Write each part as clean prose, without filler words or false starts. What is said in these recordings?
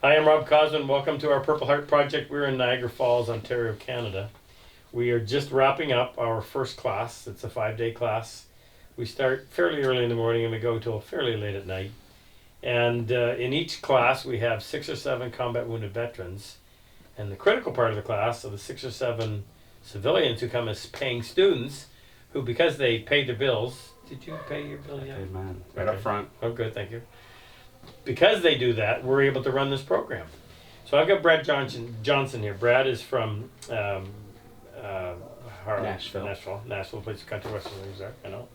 Hi, I'm Rob Cosman. Welcome to our Purple Heart Project. We're in Niagara Falls, Ontario, Canada. We are just wrapping up our first class. It's a 5-day class. We start fairly early in the morning and we go till fairly late at night. And in each class, we have 6 or 7 combat wounded veterans. And the critical part of the class are the 6 or 7 civilians who come as paying students who, because they paid their bills, did you pay your bill yet? I paid mine right up front. Oh, good, thank you. Because they do that, we're able to run this program. So I've got Brad Johnson here. Brad is from Nashville, plays country western leagues there, I know.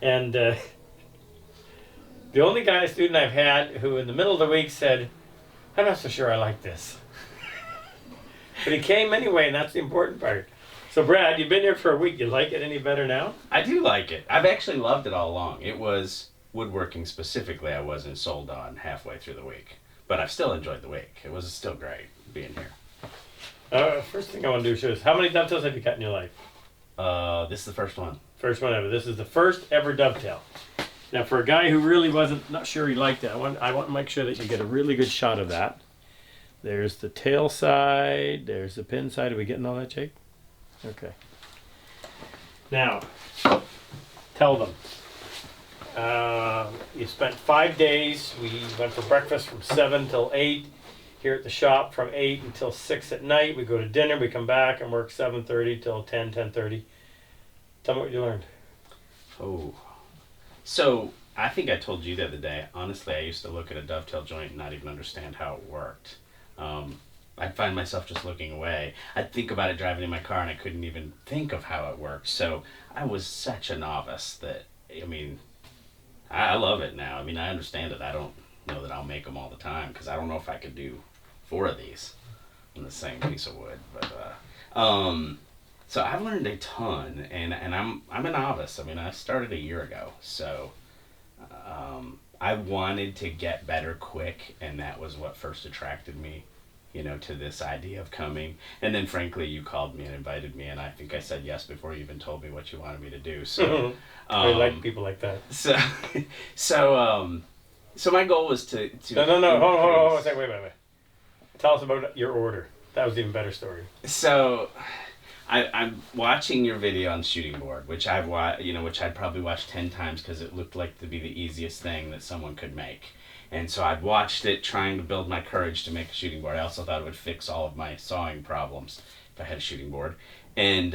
And the only student I've had who in the middle of the week said, I'm not so sure I like this. But he came anyway, and that's the important part. So Brad, you've been here for a week. You like it any better now? I do like it. I've actually loved it all along. It was woodworking specifically I wasn't sold on halfway through the week. But I've still enjoyed the week. It was still great being here. First thing I want to do is show us, how many dovetails have you cut in your life? This is the first one. First one ever. This is the first ever dovetail. Now for a guy who really not sure he liked it, I want to make sure that you get a really good shot of that. There's the tail side, there's the pin side. Are we getting all that, Jake? Okay. Now, tell them. You spent 5 days. We went for breakfast from 7 till 8. Here at the shop from 8 until 6 at night. We go to dinner. We come back and work 7:30 till 10:30. Tell me what you learned. Oh. So, I think I told you the other day, honestly, I used to look at a dovetail joint and not even understand how it worked. I'd find myself just looking away. I'd think about it driving in my car and I couldn't even think of how it worked. So I was such a novice that, I love it now. I understand it. I don't know that I'll make them all the time because I don't know if I could do 4 of these in the same piece of wood. But so I've learned a ton, and I'm a novice. I started a year ago, so I wanted to get better quick, and that was what first attracted me, to this idea of coming. And then frankly, you called me and invited me, and I think I said yes before you even told me what you wanted me to do. So I like people like that. So my goal was to No, hold on a second, wait. Tell us about your order. That was an even better story. So I'm watching your video on shooting board, which I'd probably watched 10 times because it looked like to be the easiest thing that someone could make. And so I'd watched it trying to build my courage to make a shooting board. I also thought it would fix all of my sawing problems if I had a shooting board. And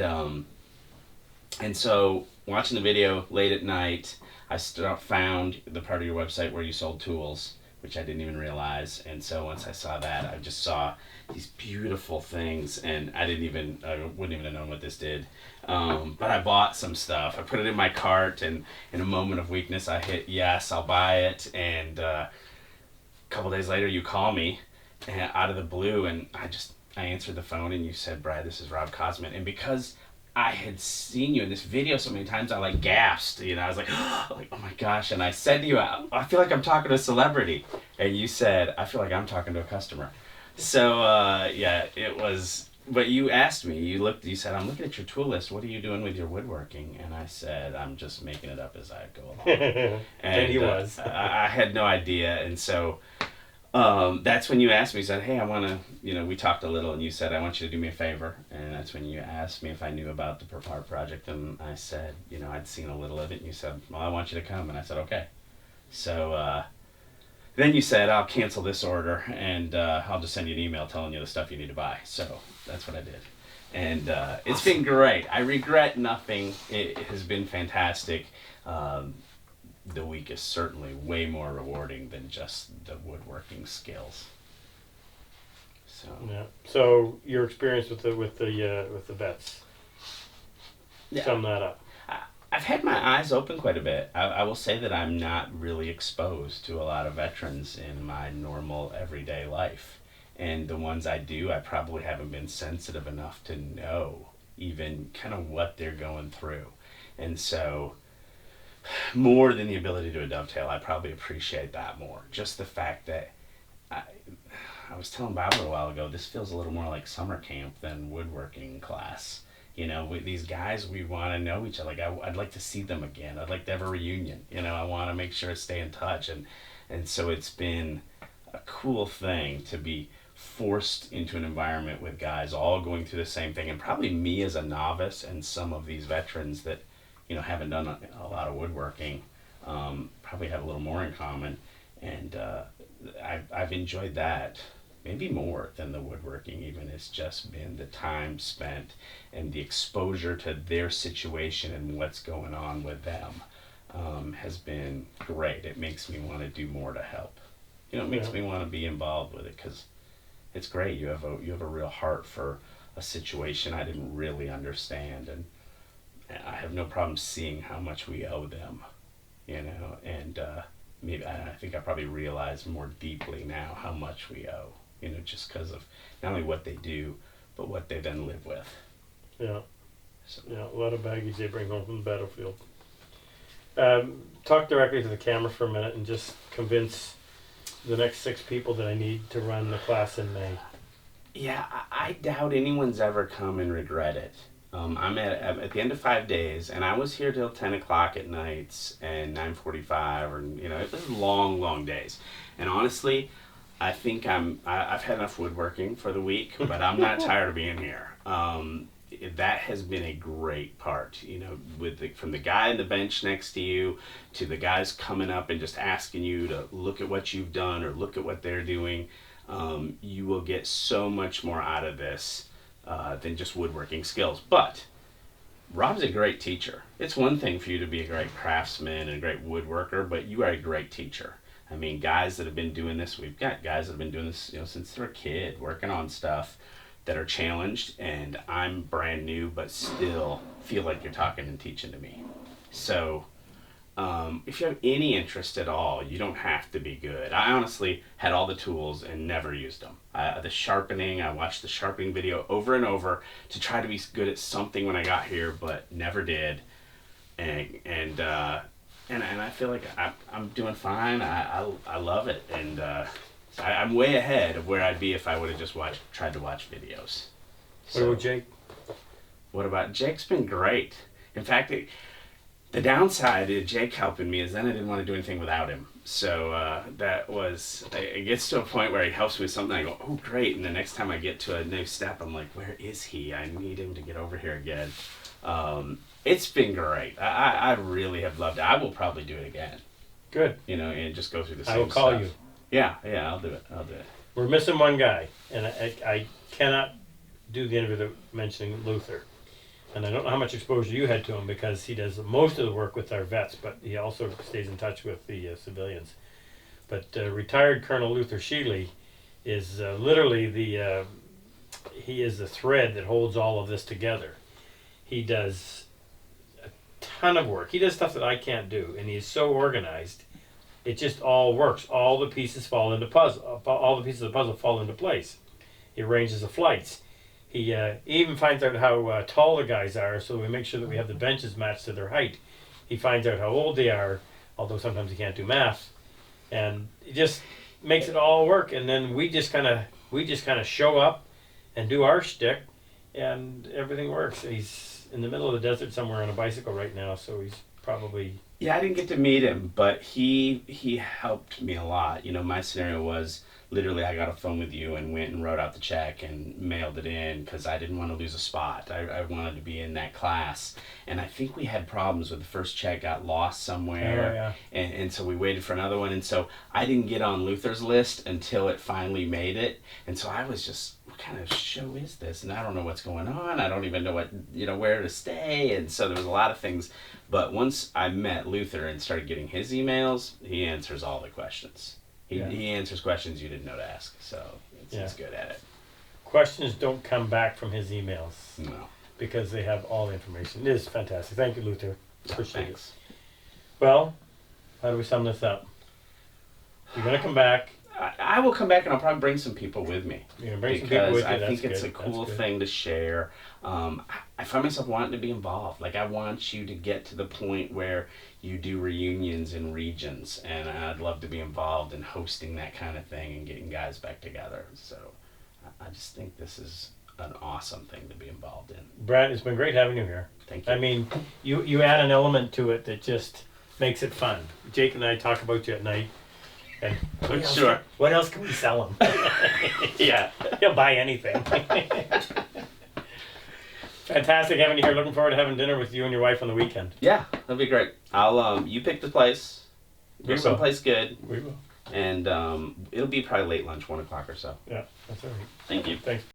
so watching the video late at night, I found the part of your website where you sold tools, which I didn't even realize. And so once I saw that, I just saw these beautiful things, and I wouldn't even have known what this did. But I bought some stuff. I put it in my cart, and in a moment of weakness, I hit yes, I'll buy it. And a couple days later, you call me out of the blue, and I answered the phone, and you said, Brad, this is Rob Cosman. And because I had seen you in this video so many times, I gasped. I was like, oh my gosh. And I said to you, I feel like I'm talking to a celebrity. And you said, I feel like I'm talking to a customer. So, it was, but you asked me, you said, I'm looking at your tool list. What are you doing with your woodworking? And I said, I'm just making it up as I go along. And he was. I had no idea. And so, that's when you asked me, you said, hey, I want to, we talked a little, and you said, I want you to do me a favor. And that's when you asked me if I knew about the Purple Heart Project. And I said, I'd seen a little of it. And you said, well, I want you to come. And I said, okay. So, then you said, I'll cancel this order, and I'll just send you an email telling you the stuff you need to buy. So that's what I did. And it's been great. I regret nothing. It has been fantastic. The week is certainly way more rewarding than just the woodworking skills. So yeah. So your experience with the vets. Yeah. Sum that up. I've had my eyes open quite a bit. I will say that I'm not really exposed to a lot of veterans in my normal everyday life. And the ones I do, I probably haven't been sensitive enough to know even kind of what they're going through. And so, more than the ability to do a dovetail, I probably appreciate that more. Just the fact that I was telling Bob a while ago, this feels a little more like summer camp than woodworking class. With these guys, we want to know each other. I'd like to see them again. I'd like to have a reunion. I want to make sure to stay in touch. And so it's been a cool thing to be forced into an environment with guys all going through the same thing, and probably me as a novice and some of these veterans that haven't done a lot of woodworking probably have a little more in common, and I've enjoyed that maybe more than the woodworking. Even it's just been the time spent and the exposure to their situation and what's going on with them has been great. It makes me want to do more to help. It makes me want to be involved with it, because it's great. You have a real heart for a situation I didn't really understand, and I have no problem seeing how much we owe them, and maybe I think I probably realize more deeply now how much we owe, just because of not only what they do, but what they then live with. Yeah. So. Yeah, a lot of baggage they bring home from the battlefield. Talk directly to the camera for a minute and just convince the next 6 people that I need to run the class in May. Yeah, I doubt anyone's ever come and regret it. I'm at the end of 5 days, and I was here till 10 o'clock at nights and 9:45, or it was long days. And honestly, I think I've had enough woodworking for the week, but I'm not tired of being here. That has been a great part, from the guy on the bench next to you to the guys coming up and just asking you to look at what you've done or look at what they're doing. You will get so much more out of this than just woodworking skills. But Rob's a great teacher. It's one thing for you to be a great craftsman and a great woodworker, but you are a great teacher. I mean, guys that have been doing this, we've got guys that have been doing this, since they're a kid, working on stuff that are challenged, and I'm brand new, but still feel like you're talking and teaching to me. So if you have any interest at all, you don't have to be good. I honestly had all the tools and never used them. The sharpening, I watched the sharpening video over and over to try to be good at something when I got here, but never did. And I feel like I'm doing fine. I love it, and I'm way ahead of where I'd be if I would have just tried to watch videos. What about Jake? What about Jake's been great. In fact, the downside of Jake helping me is then I didn't want to do anything without him. So it gets to a point where he helps me with something. I go, oh, great. And the next time I get to a new step, I'm like, where is he? I need him to get over here again. It's been great. I really have loved it. I will probably do it again. Good. And just go through the same I will call stuff. you. Yeah, I'll do it. We're missing one guy, and I cannot do the interview without mentioning Luther. And I don't know how much exposure you had to him, because he does most of the work with our vets, but he also stays in touch with the civilians. But retired Colonel Luther Sheely is literally he is the thread that holds all of this together. He does a ton of work. He does stuff that I can't do, and he's so organized. It just all works. All the pieces fall into puzzle. All the pieces of the puzzle fall into place. He arranges the flights. He even finds out how tall the guys are, so we make sure that we have the benches matched to their height. He finds out how old they are, although sometimes he can't do math, and it just makes it all work. And then we just kind of show up and do our shtick, and everything works. He's in the middle of the desert somewhere on a bicycle right now, so he's probably... Yeah, I didn't get to meet him, but he helped me a lot. My scenario was literally I got a phone with you and went and wrote out the check and mailed it in because I didn't want to lose a spot. I wanted to be in that class. And I think we had problems with the first check, got lost somewhere. Oh, yeah. And so we waited for another one. And so I didn't get on Luther's list until it finally made it. And so I was just, what kind of show is this? And I don't know what's going on. I don't even know where to stay. And so there was a lot of things. But once I met Luther and started getting his emails, he answers all the questions. He answers questions you didn't know to ask, so he's good at it. Questions don't come back from his emails. No. Because they have all the information. It is fantastic. Thank you, Luther. Appreciate Thanks. it. Well, how do we sum this up? You're going to come back. I will come back, and I'll probably bring some people with me. You're going to bring some people with you. I think it's a cool thing to share. I find myself wanting to be involved. Like, I want you to get to the point where you do reunions in regions, and I'd love to be involved in hosting that kind of thing and getting guys back together. So I just think this is an awesome thing to be involved in. Brad, it's been great having you here. Thank you. I mean, you add an element to it that just makes it fun. Jake and I talk about you at night, And Sure. what else can we sell him? Yeah. He'll buy anything. Fantastic having you here. Looking forward to having dinner with you and your wife on the weekend. Yeah, that'd be great. I'll you pick the place. We Go will. someplace good. We will. And it'll be probably late lunch, 1 o'clock or so. Yeah, that's all right. Thank you. Thanks.